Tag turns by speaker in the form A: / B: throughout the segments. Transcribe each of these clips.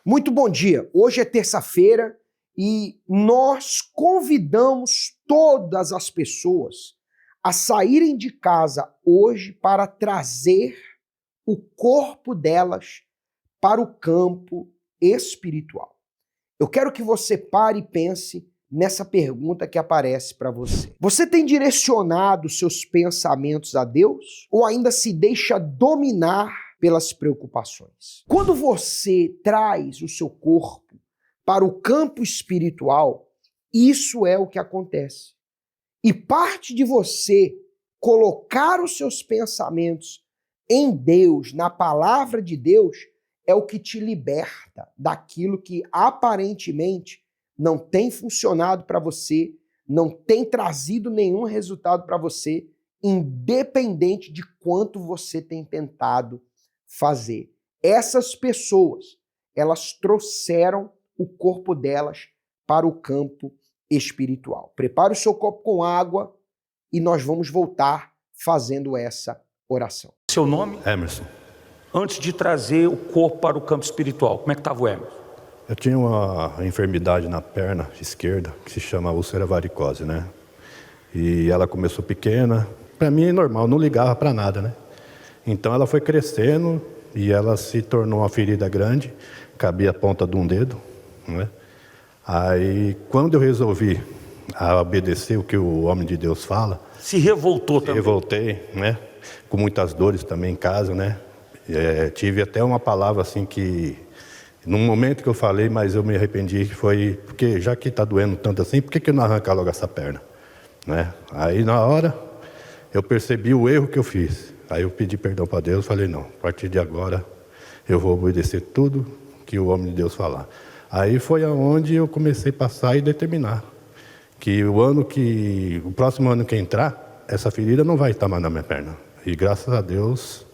A: Muito bom dia. Hoje é terça-feira e nós convidamos todas as pessoas a saírem de casa hoje para trazer o corpo delas para o campo espiritual. Eu quero que você pare e pense nessa pergunta que aparece para você. Você tem direcionado seus pensamentos a Deus ou ainda se deixa dominar pelas preocupações? Quando você traz o seu corpo para o campo espiritual, isso é o que acontece. E parte de você colocar os seus pensamentos em Deus, na palavra de Deus, é o que te liberta daquilo que aparentemente não tem funcionado para você, não tem trazido nenhum resultado para você, independente de quanto você tem tentado fazer. Essas pessoas, elas trouxeram o corpo delas para o campo espiritual. Prepare o seu copo com água e nós vamos voltar fazendo essa oração.
B: Seu nome?
C: Emerson.
B: Antes de trazer o corpo para o campo espiritual, como é que estava o Emerson?
C: Eu tinha uma enfermidade na perna esquerda que se chama úlcera varicose, né? E ela começou pequena. Para mim é normal, não ligava para nada, né? Então ela foi crescendo e ela se tornou uma ferida grande, cabia a ponta de um dedo, né? Aí quando eu resolvi obedecer o que o homem de Deus fala,
B: Se revoltou também?
C: revoltei, né? Com muitas dores também em casa, né? Tive até uma palavra assim que, num momento que eu falei, mas eu me arrependi, que foi, porque já que está doendo tanto assim, por que não arrancar logo essa perna? Né? Aí na hora, eu percebi o erro que eu fiz. Aí eu pedi perdão para Deus, falei, não, a partir de agora, eu vou obedecer tudo que o homem de Deus falar. Aí foi aonde eu comecei a passar e determinar que o próximo ano que entrar, essa ferida não vai estar mais na minha perna. E graças a Deus,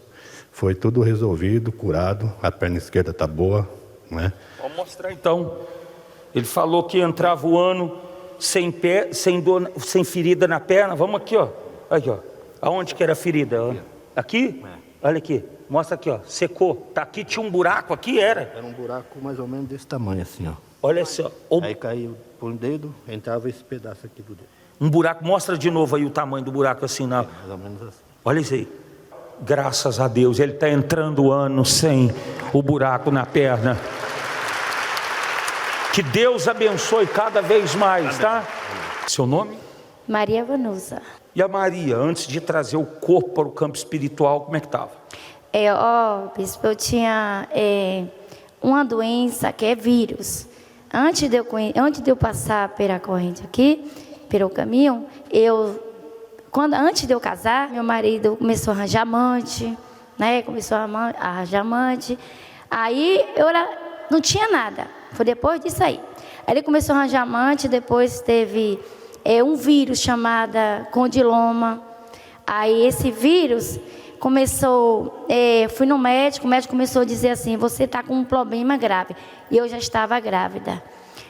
C: foi tudo resolvido, curado, a perna esquerda está boa, né?
B: Vamos mostrar então. Ele falou que entrava o ano sem pé, sem dor, sem ferida na perna. Vamos aqui, ó. Aqui, ó. Aonde que era a ferida? Aqui? Olha aqui. Mostra aqui, ó. Secou. Tá aqui, tinha um buraco aqui, era?
C: Era um buraco mais ou menos desse tamanho, assim, ó.
B: Olha só.
C: Aí caiu por um dedo, entrava esse pedaço aqui do dedo.
B: Um buraco. Mostra de novo aí o tamanho do buraco assim, não.
C: Mais ou menos assim.
B: Olha isso aí. Graças a Deus, ele está entrando o ano sem o buraco na perna. Que Deus abençoe cada vez mais, tá? Seu nome?
D: Maria Vanusa.
B: E a Maria, antes de trazer o corpo para o campo espiritual, como é que estava?
D: Bispo, eu tinha uma doença que é vírus. Antes de eu passar pela corrente aqui, pelo caminho, antes de eu casar, meu marido começou a arranjar amante, né? Começou a arranjar amante. Aí não tinha nada. Foi depois disso aí. Aí ele começou a arranjar amante, depois teve um vírus chamado condiloma. Aí esse vírus começou, fui no médico, o médico começou a dizer assim, você está com um problema grave. E eu já estava grávida.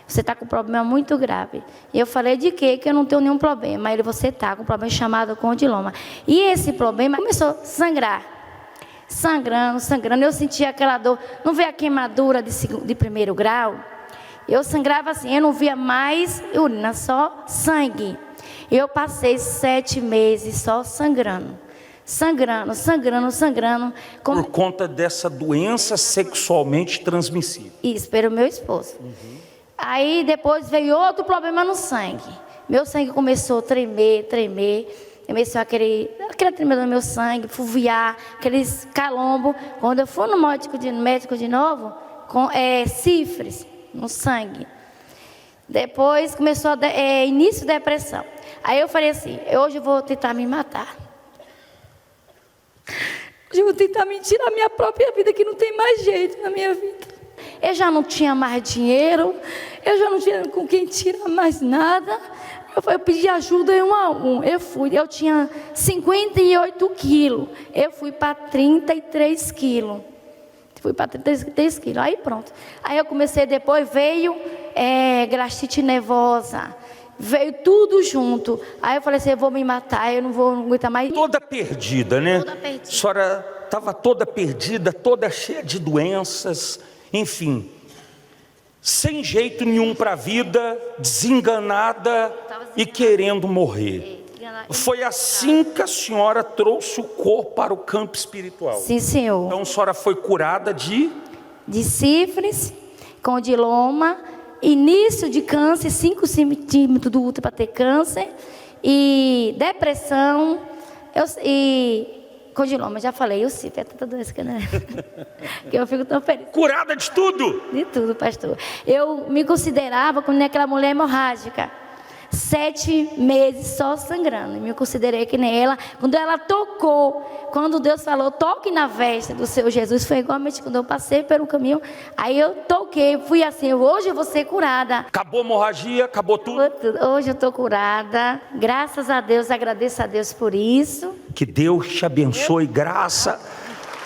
D: Você está com um problema muito grave. E eu falei, de quê? Que eu não tenho nenhum problema. Ele, você está com um problema chamado condiloma. E esse problema começou a sangrar. Sangrando. Eu sentia aquela dor. Não vê a queimadura de primeiro grau? Eu sangrava assim, eu não via mais urina, só sangue. Eu passei 7 meses só sangrando.
B: Por conta dessa doença sexualmente transmissível.
D: Isso, pelo meu esposo. Aí depois veio outro problema no sangue. Meu sangue começou a tremer. Começou aquele tremendo no meu sangue, fuviar, aqueles calombo. Quando eu fui no médico de novo, com sífilis no sangue. Depois começou início da depressão. Aí eu falei assim, hoje eu vou tentar me matar. Hoje eu vou tentar me tirar a minha própria vida, que não tem mais jeito na minha vida. Eu já não tinha mais dinheiro, eu já não tinha com quem tirar mais nada. Eu pedi ajuda em 1 a 1. Eu tinha 58 quilos, eu fui para 33 quilos. Aí pronto. Aí eu comecei, depois veio gastrite nervosa, veio tudo junto. Aí eu falei assim, eu vou me matar, eu não aguentar mais.
B: Toda perdida, né?
D: Toda perdida.
B: A senhora estava toda perdida, toda cheia de doenças, enfim. sem jeito nenhum para a vida, desenganada e querendo morrer. Foi assim que a senhora trouxe o corpo para o campo espiritual.
D: Sim, senhor.
B: Então a senhora foi curada de
D: sífilis, condiloma, início de câncer, 5 centímetros do útero para ter câncer, e depressão, e condiloma, já falei, eu sífilis, é tanta doença que, né? Que eu fico tão feliz.
B: curada de tudo.
D: De tudo, pastor. Eu me considerava como aquela mulher hemorrágica. 7 meses só sangrando. E me considerei que nem ela. Quando ela tocou, quando Deus falou, toque na veste do Senhor Jesus, foi igualmente quando eu passei pelo caminho. Aí eu toquei, fui assim, hoje eu vou ser curada.
B: Acabou a hemorragia, acabou tudo.
D: Hoje eu estou curada. Graças a Deus, agradeço a Deus por isso.
B: Que Deus te abençoe, graça.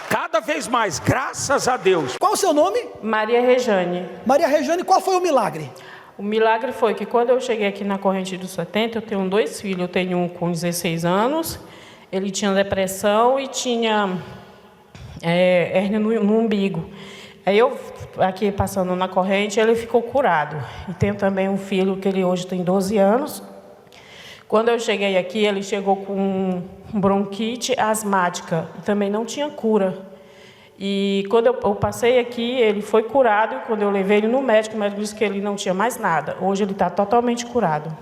B: Cada vez mais, graças a Deus.
E: Qual o seu nome?
F: Maria Rejane.
E: Maria Rejane, qual foi o milagre?
F: O milagre foi que quando eu cheguei aqui na Corrente dos 70, eu tenho 2 filhos. Eu tenho um com 16 anos, ele tinha depressão e tinha hérnia no umbigo. Aí eu, aqui passando na corrente, ele ficou curado. E tenho também um filho que ele hoje tem 12 anos. Quando eu cheguei aqui, ele chegou com bronquite asmática e também não tinha cura. E quando eu passei aqui, ele foi curado. E quando eu levei ele no médico, o médico disse que ele não tinha mais nada. Hoje ele está totalmente curado.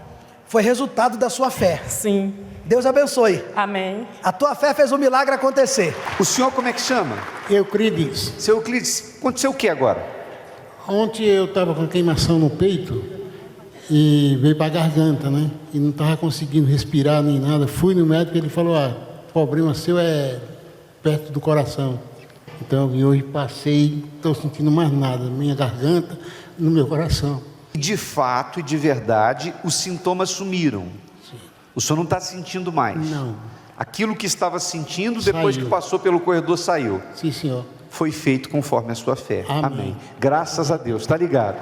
E: Foi resultado da sua fé.
F: Sim.
E: Deus abençoe.
F: Amém.
E: A tua fé fez o milagre acontecer.
G: O senhor como é que chama?
H: Euclides,
G: Seu Euclides, aconteceu o que agora?
H: ontem eu estava com queimação no peito e veio para a garganta, né? E não estava conseguindo respirar nem nada. Fui no médico e ele falou, o problema seu é perto do coração. Então eu vim hoje, passei, estou sentindo mais nada, minha garganta, no meu coração.
G: De fato e de verdade, os sintomas sumiram.
H: Sim.
G: O senhor não está sentindo mais?
H: Não.
G: Aquilo que estava sentindo, depois
H: Saiu.
G: que passou pelo corredor, saiu.
H: Sim, senhor.
G: Foi feito conforme a sua fé.
H: Amém.
G: Graças a Deus, está ligado?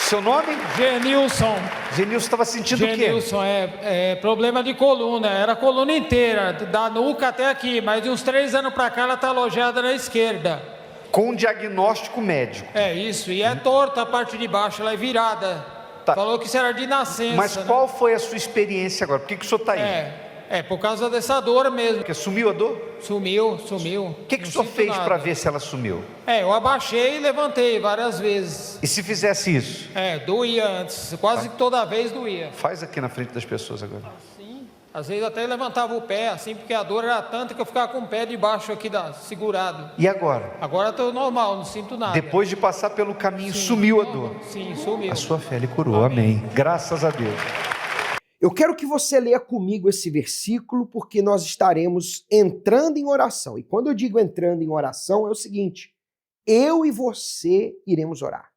G: Seu nome?
I: Genilson.
G: Genilson estava sentindo o quê?
I: Genilson, é problema de coluna, era a coluna inteira, da nuca até aqui, mas de uns 3 anos para cá ela está alojada na esquerda.
G: Com diagnóstico médico.
I: É isso, e é torta a parte de baixo, ela é virada.
G: Tá.
I: Falou que isso era de nascença.
G: Mas
I: né?
G: qual foi a sua experiência agora? Por que o senhor está aí?
I: Por causa dessa dor mesmo.
G: Porque sumiu a dor?
I: Sumiu.
G: O que o
I: Não
G: senhor
I: sinto
G: fez
I: nada.
G: para ver se ela sumiu?
I: Eu abaixei e levantei várias vezes.
G: E se fizesse isso?
I: Doía antes, quase toda vez doía.
G: Faz aqui na frente das pessoas agora.
I: Sim, às vezes até levantava o pé, assim, porque a dor era tanta que eu ficava com o pé debaixo aqui, segurado.
G: E agora?
I: Agora estou normal, não sinto nada.
G: Depois de passar pelo caminho,
I: Sim,
G: sumiu a dor.
I: Sim, sumiu.
G: A sua fé lhe curou, amém. Graças a Deus.
A: Eu quero que você leia comigo esse versículo, porque nós estaremos entrando em oração. E quando eu digo entrando em oração, é o seguinte: eu e você iremos orar.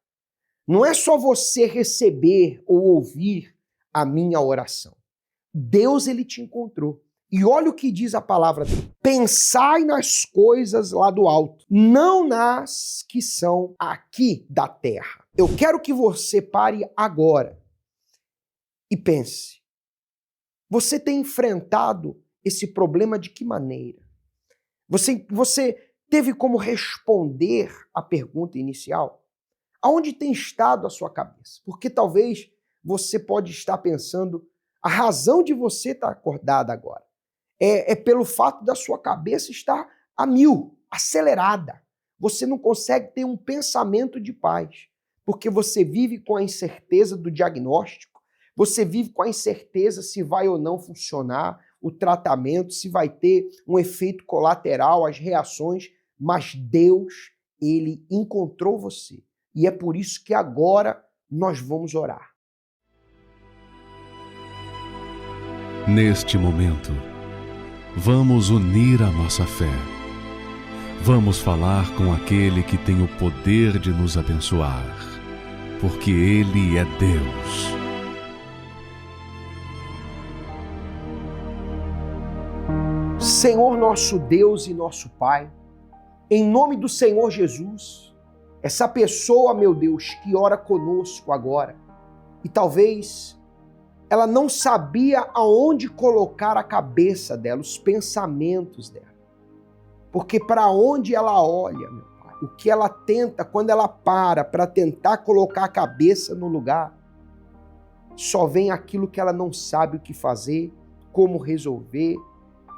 A: Não é só você receber ou ouvir a minha oração. Deus, ele te encontrou. E olha o que diz a palavra dele. Pensai nas coisas lá do alto, não nas que são aqui da terra. Eu quero que você pare agora e pense. Você tem enfrentado esse problema de que maneira? Você teve como responder a pergunta inicial? Aonde tem estado a sua cabeça? Porque talvez você pode estar pensando, a razão de você estar acordada agora é pelo fato da sua cabeça estar a 1000, acelerada. Você não consegue ter um pensamento de paz, porque você vive com a incerteza do diagnóstico. Você vive com a incerteza se vai ou não funcionar o tratamento, se vai ter um efeito colateral, as reações, mas Deus, ele encontrou você. E é por isso que agora nós vamos orar.
J: Neste momento, vamos unir a nossa fé. Vamos falar com aquele que tem o poder de nos abençoar, porque Ele é Deus.
A: Senhor nosso Deus e nosso Pai, em nome do Senhor Jesus, essa pessoa, meu Deus, que ora conosco agora, e talvez ela não sabia aonde colocar a cabeça dela, os pensamentos dela, porque para onde ela olha, meu Pai, o que ela tenta quando ela para tentar colocar a cabeça no lugar, só vem aquilo que ela não sabe o que fazer, como resolver,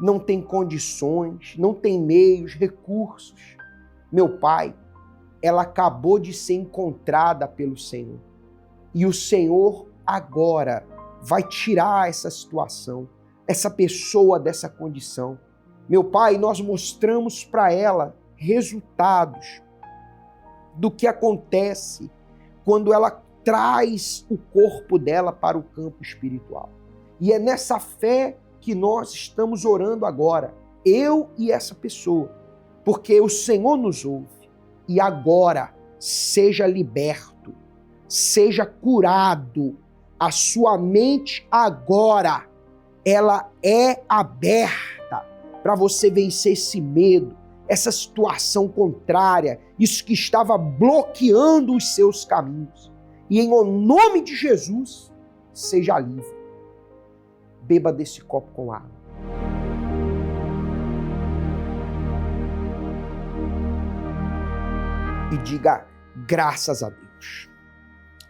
A: não tem condições, não tem meios, recursos. Meu pai, ela acabou de ser encontrada pelo Senhor. E o Senhor agora vai tirar essa situação, essa pessoa dessa condição. Meu pai, nós mostramos para ela resultados do que acontece quando ela traz o corpo dela para o campo espiritual. E é nessa fé que nós estamos orando agora, eu e essa pessoa, porque o Senhor nos ouve. E agora, seja liberto, seja curado, a sua mente agora, ela é aberta para você vencer esse medo, essa situação contrária, isso que estava bloqueando os seus caminhos. E em nome de Jesus, seja livre. Beba desse copo com água. E diga graças a Deus.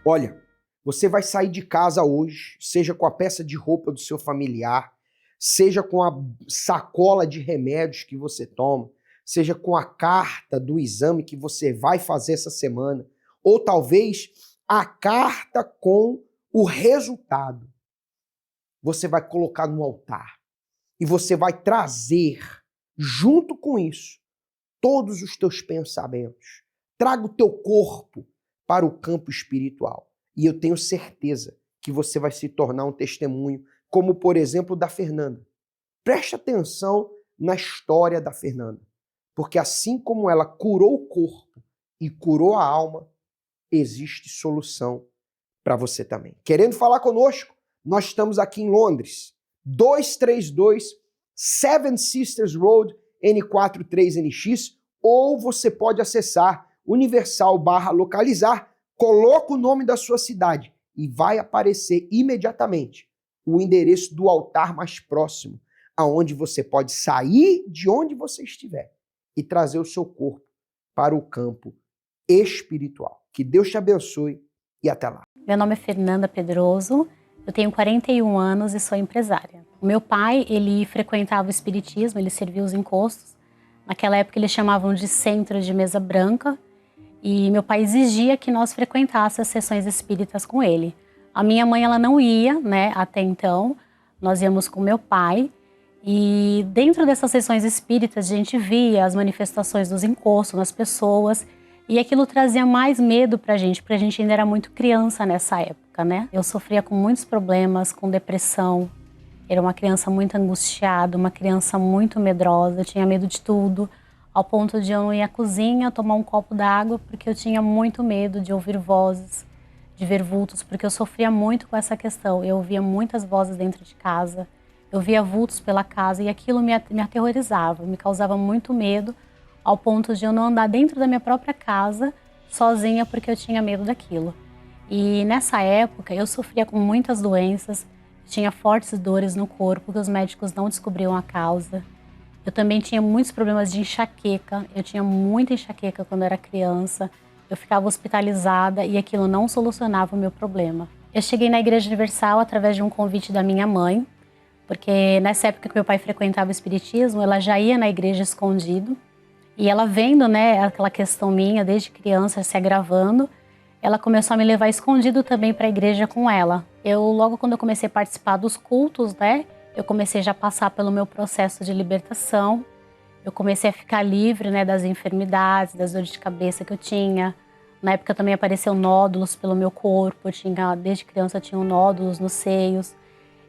A: Olha, você vai sair de casa hoje, seja com a peça de roupa do seu familiar, seja com a sacola de remédios que você toma, seja com a carta do exame que você vai fazer essa semana, ou talvez a carta com o resultado. Você vai colocar no altar e você vai trazer, junto com isso, todos os teus pensamentos. Traga o teu corpo para o campo espiritual. E eu tenho certeza que você vai se tornar um testemunho, como por exemplo da Fernanda. Preste atenção na história da Fernanda, porque assim como ela curou o corpo e curou a alma, existe solução para você também. Querendo falar conosco? Nós estamos aqui em Londres, 232 Seven Sisters Road, N43NX, ou você pode acessar universal/localizar, coloca o nome da sua cidade e vai aparecer imediatamente o endereço do altar mais próximo, aonde você pode sair de onde você estiver e trazer o seu corpo para o campo espiritual. Que Deus te abençoe e até lá.
K: Meu nome é Fernanda Pedroso, eu tenho 41 anos e sou empresária. O meu pai, ele frequentava o espiritismo, ele servia os encostos. Naquela época eles chamavam de centro de mesa branca. E meu pai exigia que nós frequentássemos as sessões espíritas com ele. A minha mãe, ela não ia, né, até então. Nós íamos com meu pai. E dentro dessas sessões espíritas, a gente via as manifestações dos encostos nas pessoas. E aquilo trazia mais medo pra gente, porque a gente ainda era muito criança nessa época, né? Eu sofria com muitos problemas, com depressão. Era uma criança muito angustiada, uma criança muito medrosa, eu tinha medo de tudo. Ao ponto de eu não ir à cozinha tomar um copo d'água, porque eu tinha muito medo de ouvir vozes, de ver vultos, porque eu sofria muito com essa questão. Eu ouvia muitas vozes dentro de casa, eu via vultos pela casa e aquilo me aterrorizava, me causava muito medo, ao ponto de eu não andar dentro da minha própria casa sozinha porque eu tinha medo daquilo. E nessa época eu sofria com muitas doenças, tinha fortes dores no corpo que os médicos não descobriam a causa. Eu também tinha muitos problemas de enxaqueca, eu tinha muita enxaqueca quando eu era criança, eu ficava hospitalizada e aquilo não solucionava o meu problema. Eu cheguei na Igreja Universal através de um convite da minha mãe, porque nessa época que meu pai frequentava o espiritismo, ela já ia na igreja escondido, e ela vendo, né, aquela questão minha desde criança se agravando, ela começou a me levar escondido também para a igreja com ela. Logo quando eu comecei a participar dos cultos, né, eu comecei já a passar pelo meu processo de libertação. Eu comecei a ficar livre, né, das enfermidades, das dores de cabeça que eu tinha. Na época também apareceu nódulos pelo meu corpo. Desde criança eu tinha nódulos nos seios.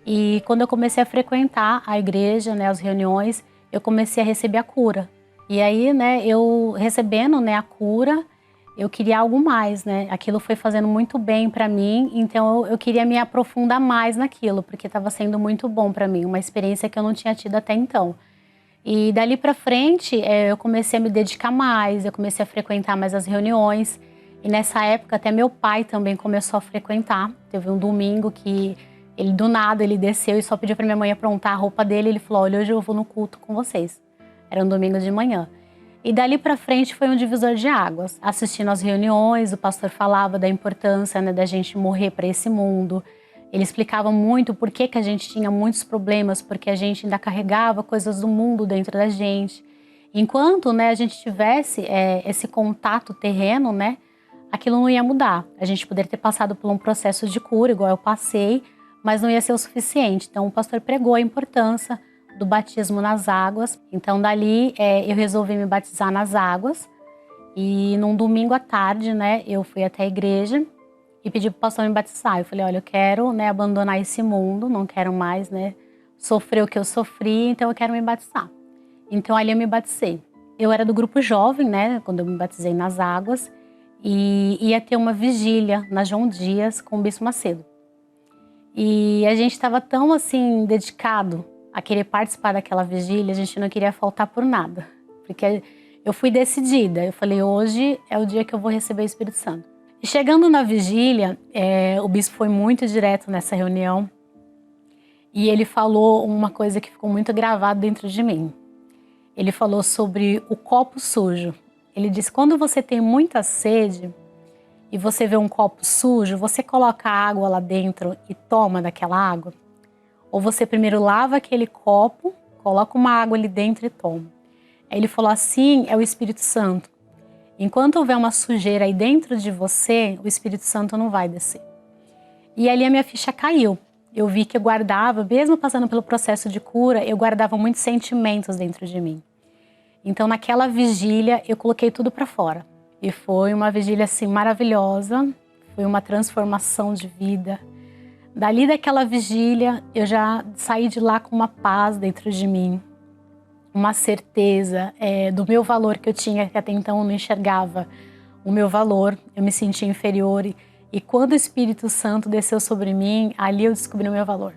K: E quando eu comecei a frequentar a igreja, né, as reuniões, eu comecei a receber a cura. E aí, né, eu recebendo, né, a cura, eu queria algo mais, né? Aquilo foi fazendo muito bem para mim, então eu queria me aprofundar mais naquilo, porque estava sendo muito bom para mim, uma experiência que eu não tinha tido até então. E dali para frente, eu comecei a me dedicar mais, eu comecei a frequentar mais as reuniões. E nessa época, até meu pai também começou a frequentar. Teve um domingo que ele, do nada, ele desceu e só pediu para minha mãe aprontar a roupa dele. Ele falou, olha, hoje eu vou no culto com vocês. Era um domingo de manhã. E dali para frente foi um divisor de águas. Assistindo às reuniões, o pastor falava da importância, né, da gente morrer para esse mundo. Ele explicava muito por que a gente tinha muitos problemas, porque a gente ainda carregava coisas do mundo dentro da gente. Enquanto, né, a gente tivesse esse contato terreno, né, aquilo não ia mudar. A gente poderia ter passado por um processo de cura, igual eu passei, mas não ia ser o suficiente. Então o pastor pregou a importância do batismo nas águas. Então dali eu resolvi me batizar nas águas. E num domingo à tarde, né, eu fui até a igreja e pedi para o pastor me batizar. Eu falei, olha, eu quero, né, abandonar esse mundo, não quero mais, né, sofrer o que eu sofri, então eu quero me batizar. Então ali eu me batizei. Eu era do grupo jovem, né, quando eu me batizei nas águas, e ia ter uma vigília na João Dias com o Bispo Macedo. E a gente estava tão assim dedicado a querer participar daquela vigília, a gente não queria faltar por nada, porque eu fui decidida. Eu falei, hoje é o dia que eu vou receber o Espírito Santo. E chegando na vigília, o bispo foi muito direto nessa reunião e ele falou uma coisa que ficou muito gravada dentro de mim. Ele falou sobre o copo sujo. Ele disse, quando você tem muita sede e você vê um copo sujo, você coloca água lá dentro e toma daquela água? Ou você primeiro lava aquele copo, coloca uma água ali dentro e toma? Aí ele falou, assim é o Espírito Santo. Enquanto houver uma sujeira aí dentro de você, o Espírito Santo não vai descer. E ali a minha ficha caiu. Eu vi que eu guardava, mesmo passando pelo processo de cura, eu guardava muitos sentimentos dentro de mim. Então naquela vigília eu coloquei tudo para fora. E foi uma vigília assim maravilhosa, foi uma transformação de vida. Dali daquela vigília eu já saí de lá com uma paz dentro de mim. Uma certeza do meu valor que eu tinha, que até então eu não enxergava o meu valor, eu me sentia inferior. E quando o Espírito Santo desceu sobre mim, ali eu descobri o meu valor.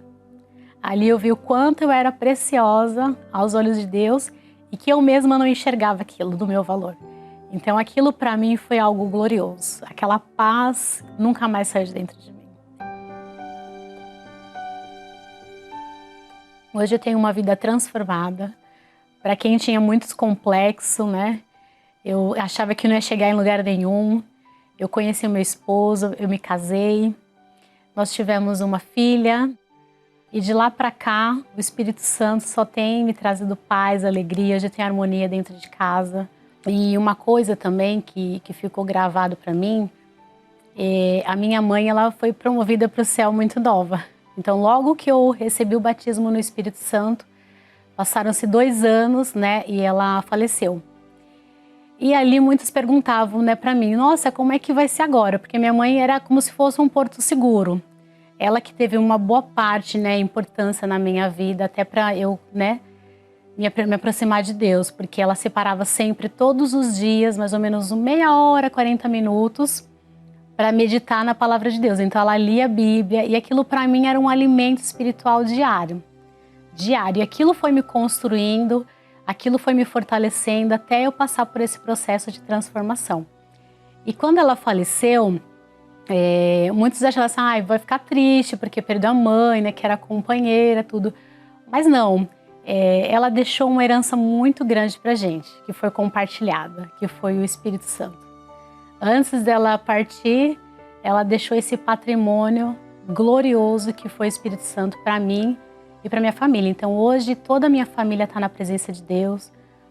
K: Ali eu vi o quanto eu era preciosa aos olhos de Deus e que eu mesma não enxergava aquilo do meu valor. Então aquilo para mim foi algo glorioso. Aquela paz nunca mais saiu de dentro de mim. Hoje eu tenho uma vida transformada. Para quem tinha muitos complexos, né? Eu achava que não ia chegar em lugar nenhum. Eu conheci o meu esposo, eu me casei. Nós tivemos uma filha. E de lá para cá, o Espírito Santo só tem me trazido paz, alegria. Hoje eu tenho harmonia dentro de casa. E uma coisa também que ficou gravado para mim, a minha mãe ela foi promovida para o céu muito nova. Então logo que eu recebi o batismo no Espírito Santo, passaram-se 2 anos, né, e ela faleceu. E ali muitos perguntavam, né, para mim, nossa, como é que vai ser agora? Porque minha mãe era como se fosse um porto seguro. Ela que teve uma boa parte, né, importância na minha vida, até para eu, né, me aproximar de Deus, porque ela separava sempre, todos os dias, mais ou menos meia hora, 40 minutos, para meditar na palavra de Deus. Então ela lia a Bíblia e aquilo para mim era um alimento espiritual diário. E aquilo foi me construindo, aquilo foi me fortalecendo até eu passar por esse processo de transformação. E quando ela faleceu, muitos achavam assim, vai ficar triste porque perdeu a mãe, né, que era companheira, tudo. Mas não, ela deixou uma herança muito grande pra gente, que foi compartilhada, que foi o Espírito Santo. Antes dela partir, ela deixou esse patrimônio glorioso que foi o Espírito Santo para mim e para minha família. Então hoje toda a minha família está na presença de Deus.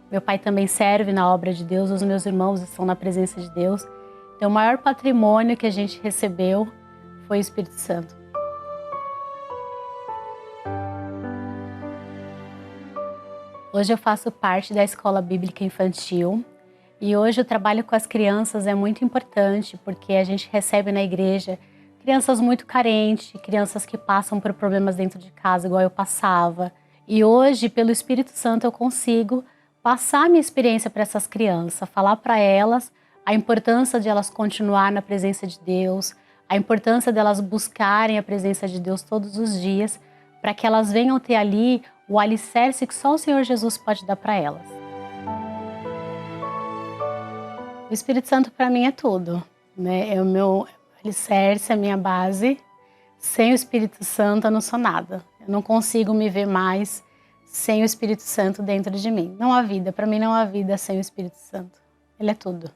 K: Meu pai também serve na obra de Deus, os meus irmãos estão na presença de Deus. Então o maior patrimônio que a gente recebeu foi o Espírito Santo. Hoje eu faço parte da Escola Bíblica Infantil e hoje o trabalho com as crianças é muito importante porque a gente recebe na igreja crianças muito carentes, crianças que passam por problemas dentro de casa, igual eu passava. E hoje, pelo Espírito Santo, eu consigo passar a minha experiência para essas crianças, falar para elas a importância de elas continuar na presença de Deus, a importância delas buscarem a presença de Deus todos os dias, para que elas venham ter ali o alicerce que só o Senhor Jesus pode dar para elas. O Espírito Santo para mim é tudo, né? É o meu alicerce, a minha base. Sem o Espírito Santo eu não sou nada. Eu não consigo me ver mais sem o Espírito Santo dentro de mim. Não há vida, para mim não há vida sem o Espírito Santo. Ele é tudo.